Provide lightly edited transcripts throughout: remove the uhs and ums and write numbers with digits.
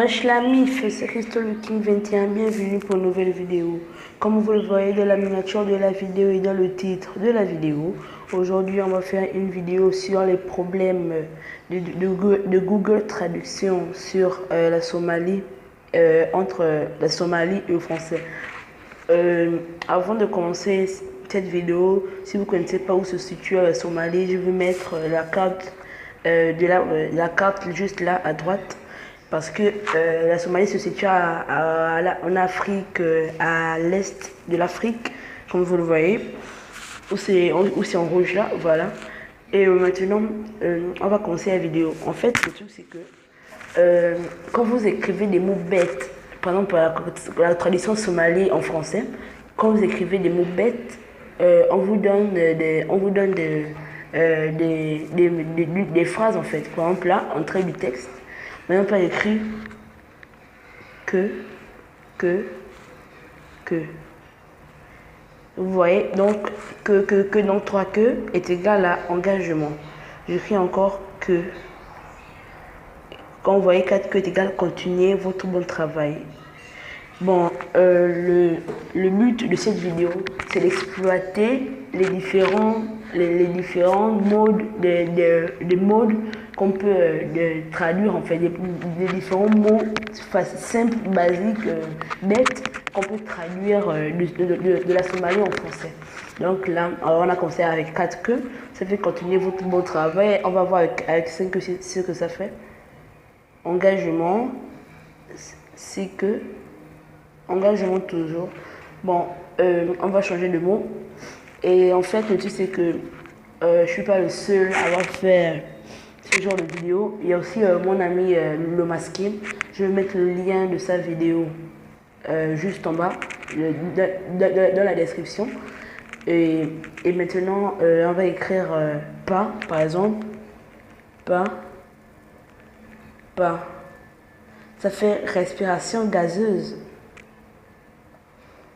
Wesh la mif, c'est Crystal King 21, bienvenue pour une nouvelle vidéo. Comme vous le voyez dans la miniature de la vidéo et dans le titre de la vidéo, aujourd'hui on va faire une vidéo sur les problèmes de Google Traduction sur la Somalie, entre la Somalie et le français. Avant de commencer cette vidéo, si vous ne connaissez pas où se situe la Somalie, je vais mettre la carte, la carte juste là à droite. Parce que la Somalie se situe en Afrique, à l'est de l'Afrique, comme vous le voyez, où c'est en rouge là, voilà. Et maintenant, on va commencer la vidéo. En fait, le truc c'est que quand vous écrivez des mots bêtes, par exemple la traduction somalie en français, quand vous écrivez des mots bêtes, on vous donne des phrases en fait. Par exemple là, entrée du texte. Maintenant, pas écrit que. Vous voyez, donc, donc 3 que est égal à engagement. J'écris encore que. Quand vous voyez 4 que est égal à continuer votre bon travail. Bon, le but de cette vidéo, c'est d'exploiter les différents modes, des modes qu'on peut traduire, en fait, des différents mots simples, basiques, bêtes, qu'on peut traduire de la Somalie en français. Donc là, on a commencé avec 4 que, ça fait continuer votre bon travail. On va voir avec 5 que ce que ça fait. Engagement, c'est que. Engagement toujours. Bon, on va changer de mot. Et en fait, le truc c'est que je suis pas le seul à avoir fait ce genre de vidéo. Il y a aussi mon ami le masqué. Je vais mettre le lien de sa vidéo juste en bas, dans la description. Et maintenant, on va écrire pas, par exemple. Pas. Ça fait respiration gazeuse.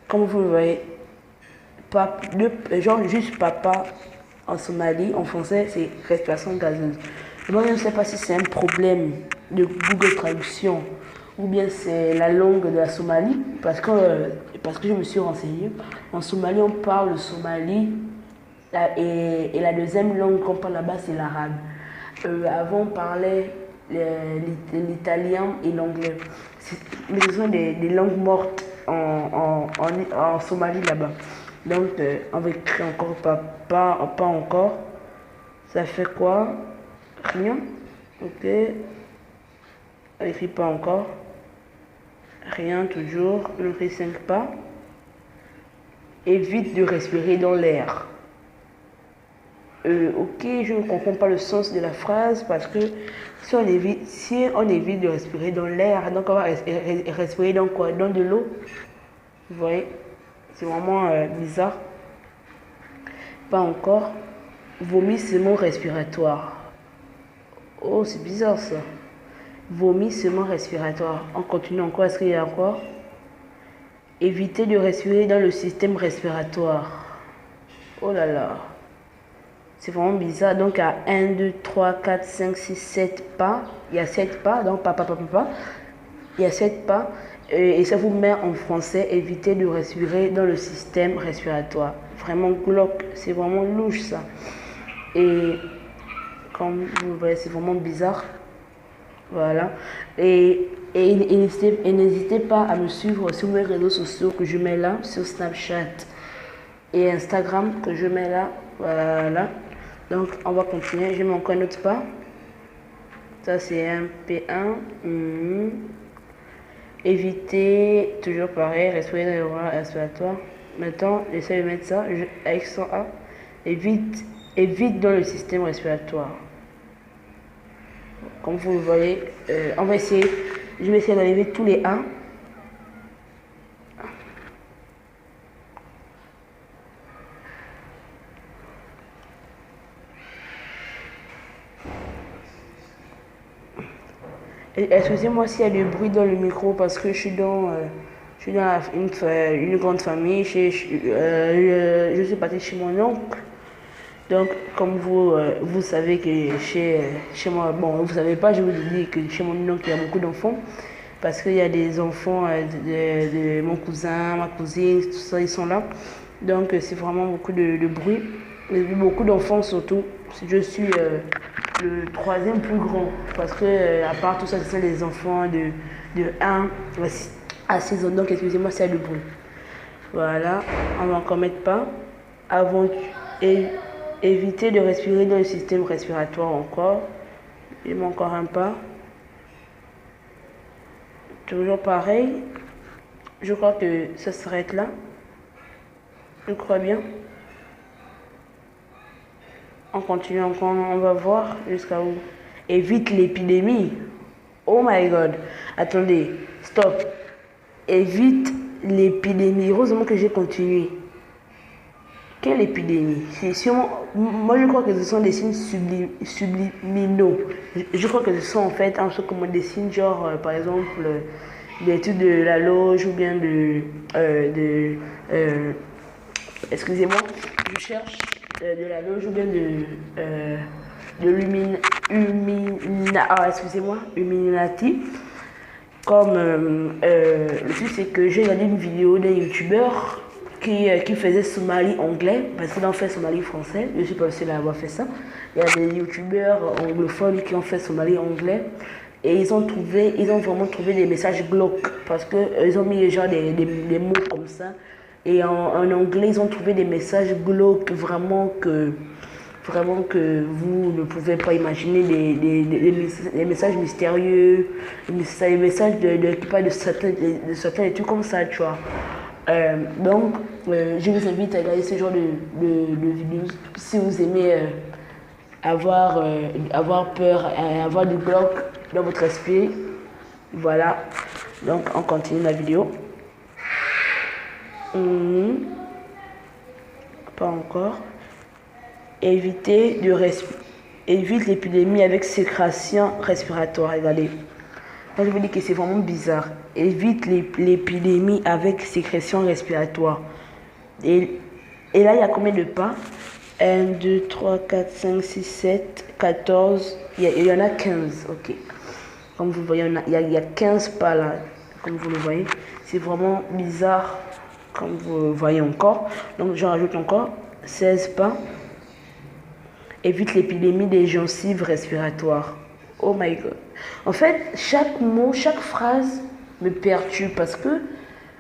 Comme vous le voyez, genre juste papa en Somalie, en français, c'est respiration gazeuse. Moi, je ne sais pas si c'est un problème de Google Traduction ou bien c'est la langue de la Somalie, parce que je me suis renseigné. En Somalie, on parle le Somali et la deuxième langue qu'on parle là-bas, c'est l'arabe. Avant, on parlait l'italien et l'anglais. Mais ce sont des langues mortes en Somalie là-bas. Donc, on va écrire encore pas encore. Ça fait quoi? Rien. Ok. On écrit pas encore. Rien toujours. On écrit 5 pas. Évite de respirer dans l'air. Ok, je ne comprends pas le sens de la phrase parce que si on évite de respirer dans l'air, donc on va respirer dans quoi? Dans de l'eau. Vous voyez, c'est vraiment bizarre. Pas encore. Vomissement respiratoire. Oh, c'est bizarre ça. Vomissement respiratoire. On continue encore. Est-ce qu'il y a encore? Éviter de respirer dans le système respiratoire. Oh là là. C'est vraiment bizarre. Donc, à 1, 2, 3, 4, 5, 6, 7 pas. Il y a 7 pas. Donc, pas. Il y a 7 pas. Et ça vous met en français, éviter de respirer dans le système respiratoire. Vraiment glauque. C'est vraiment louche, ça. Et, comme vous voyez, c'est vraiment bizarre. Voilà. Et n'hésitez pas à me suivre sur mes réseaux sociaux que je mets là, sur Snapchat et Instagram que je mets là. Voilà. Donc, on va continuer. Je mets encore un autre pas. Ça, c'est un P1. Éviter, toujours pareil, respirer dans les voies respiratoires. Maintenant, j'essaie de mettre ça avec son A. Évite dans le système respiratoire. Comme vous le voyez, on va essayer. Je vais essayer d'enlever tous les A. Excusez-moi s'il y a du bruit dans le micro parce que je suis dans une grande famille. Je suis parti chez mon oncle. Donc, comme vous savez que chez moi, bon, vous savez pas, je vous dis que chez mon oncle, il y a beaucoup d'enfants. parce qu'il y a des enfants de mon cousin, ma cousine, tout ça, ils sont là. Donc c'est vraiment beaucoup de bruit, et beaucoup d'enfants surtout. Je suis le troisième plus grand, parce que à part tout ça, ce sont les enfants de 1 à 6 ans. Donc excusez-moi, c'est le bruit. Voilà, on va encore mettre pas. Avant, éviter de respirer dans le système respiratoire encore. Il manque encore un pas. Toujours pareil. Je crois que ça s'arrête là. Je crois bien. On continue encore, on va voir jusqu'à où. Évite l'épidémie. Oh my god. Attendez, stop. Évite l'épidémie. Heureusement que j'ai continué. Quelle épidémie? C'est sûrement... Moi, je crois que ce sont des signes subliminaux. Je crois que ce sont en fait un peu comme des signes, genre, par exemple, l'étude de la loge ou bien excusez-moi, je cherche de la loge ou bien excusez-moi, Illuminati. Comme le truc, c'est que j'ai regardé une vidéo d'un youtubeur qui faisait Somali anglais, parce qu'il en fait Somali français. Je ne suis pas seule à avoir fait ça. Il y a des youtubeurs anglophones qui ont fait Somali anglais. Et ils ont vraiment trouvé des messages glauques, parce qu'ils ont mis genre des mots comme ça. Et en anglais, ils ont trouvé des messages glauques, vraiment que vous ne pouvez pas imaginer, des messages mystérieux, des messages qui parlent de Satan et tout comme ça, tu vois. Donc, je vous invite à regarder ce genre de vidéos si vous aimez avoir peur, avoir du bloc dans votre esprit. Voilà. Donc, on continue la vidéo. Pas encore. Évite l'épidémie avec sécrétion respiratoire. Regardez. Moi, je vous dis que c'est vraiment bizarre. Évite l'épidémie avec sécrétion respiratoire. Et là, il y a combien de pas? 1, 2, 3, 4, 5, 6, 7, 14. Il y en a 15. Ok. Comme vous voyez, il y a 15 pas là. Comme vous le voyez. C'est vraiment bizarre. Comme vous voyez encore. Donc, j'en rajoute encore 16 pas. Évite l'épidémie des gencives respiratoires. Oh my god. En fait, chaque mot, chaque phrase me perturbe parce que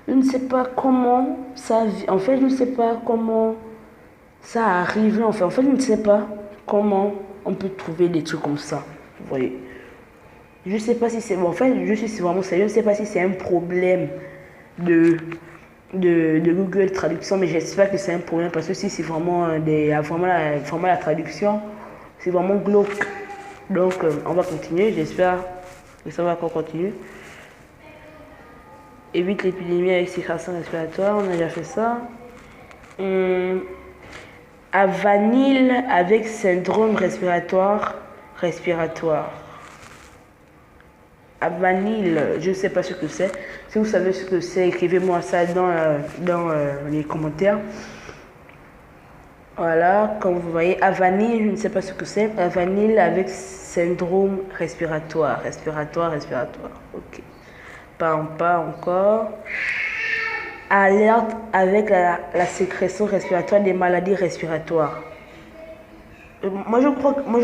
je ne sais pas comment ça... En fait, je ne sais pas comment ça arrive. En fait, je ne sais pas comment on peut trouver des trucs comme ça. Vous voyez. Je ne sais pas si c'est... En fait, je suis vraiment sérieux. Je ne sais pas si c'est un problème de Google Traduction, mais j'espère que c'est un problème parce que si c'est vraiment, vraiment la traduction, c'est vraiment glauque. Donc, on va continuer. J'espère que ça va encore continuer. Évite l'épidémie avec sécrétion respiratoire. On a déjà fait ça. Avanil avec syndrome respiratoire. Avanil, je ne sais pas ce que c'est. Si vous savez ce que c'est, écrivez-moi ça dans les commentaires. Voilà, comme vous voyez, avanil, je ne sais pas ce que c'est. Avanil avec syndrome respiratoire. Ok. Pas encore. Alerte avec la sécrétion respiratoire des maladies respiratoires. Moi je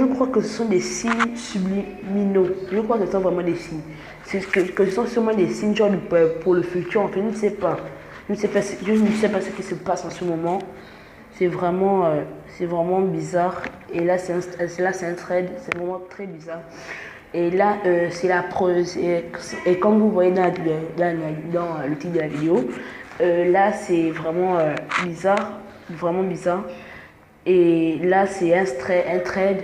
crois que ce sont des signes subliminaux. Je crois que ce sont vraiment des signes. Que ce sont sûrement des signes genre pour le futur. En fait, je ne sais pas. Je ne sais pas ce qui se passe en ce moment. C'est vraiment bizarre. Et là, c'est un thread. C'est vraiment très bizarre. Et là, c'est la preuve. Et comme vous voyez dans le titre de la vidéo, là, c'est vraiment bizarre. Vraiment bizarre. Et là, c'est un thread.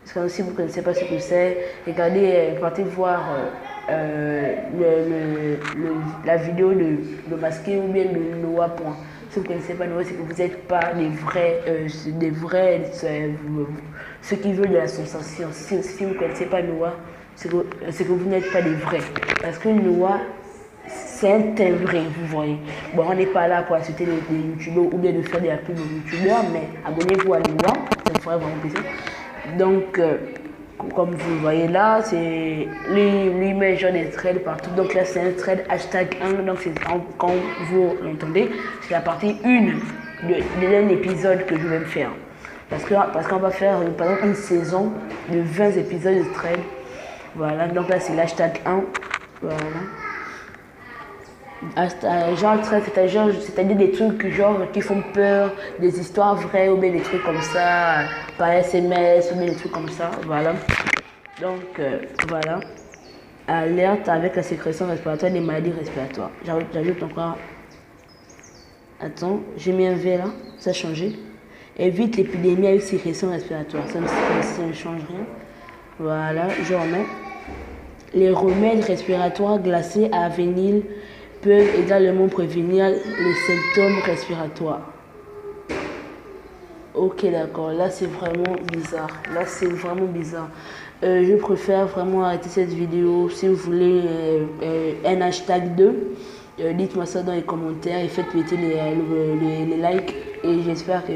Parce que si vous ne connaissez pas ce que c'est, regardez, partez voir la vidéo de Masqué ou bien de Noah. Si vous ne connaissez pas Noah, c'est que vous n'êtes pas des vrais ceux qui veulent de la sensation. Si vous ne connaissez pas Noah, c'est que vous n'êtes pas des vrais. Parce que Noah, c'est un thème vrai, vous voyez. Bon, on n'est pas là pour insulter les youtubeurs ou bien de faire des pubs aux youtubeurs, mais abonnez-vous à Noah, ça me ferait vraiment plaisir. Donc, comme vous le voyez là, c'est lui met genre des threads partout. Donc là, c'est un thread hashtag 1. Donc c'est quand vous l'entendez, c'est la partie 1 d'un épisode que je vais me faire. Parce qu'on va faire par exemple une saison de 20 épisodes de thread. Voilà, donc là c'est l'hashtag 1. Voilà. Genre thread, c'est-à-dire des trucs genre qui font peur, des histoires vraies ou bien des trucs comme ça, par SMS ou bien des trucs comme ça. Voilà. Donc voilà. Alerte avec la sécrétion respiratoire des maladies respiratoires. J'ajoute encore. Attends, j'ai mis un V là, ça a changé. Évite l'épidémie avec sécrétion respiratoire. Ça ne change rien. Voilà, je remets. Les remèdes respiratoires glacés à vinyle peuvent également prévenir les symptômes respiratoires. Ok, d'accord. Là, c'est vraiment bizarre. Je préfère vraiment arrêter cette vidéo. Si vous voulez un hashtag 2, dites-moi ça dans les commentaires et faites péter les likes. Et j'espère que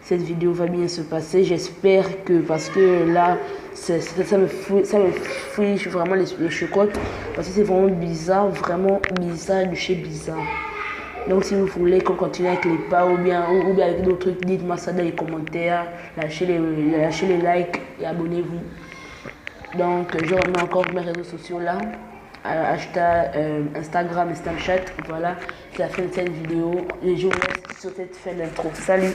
cette vidéo va bien se passer. J'espère que, parce que là, ça me fouille vraiment les chocottes. Parce que c'est vraiment bizarre de chez bizarre. Donc si vous voulez qu'on continue avec les pas ou bien avec d'autres trucs, dites-moi ça dans les commentaires. Lâchez les likes et abonnez-vous. Donc je remets encore mes réseaux sociaux là. Hashtag Instagram et Snapchat. Voilà, c'est la fin de cette vidéo. Et je vous laisse sur cette fin d'intro. Salut!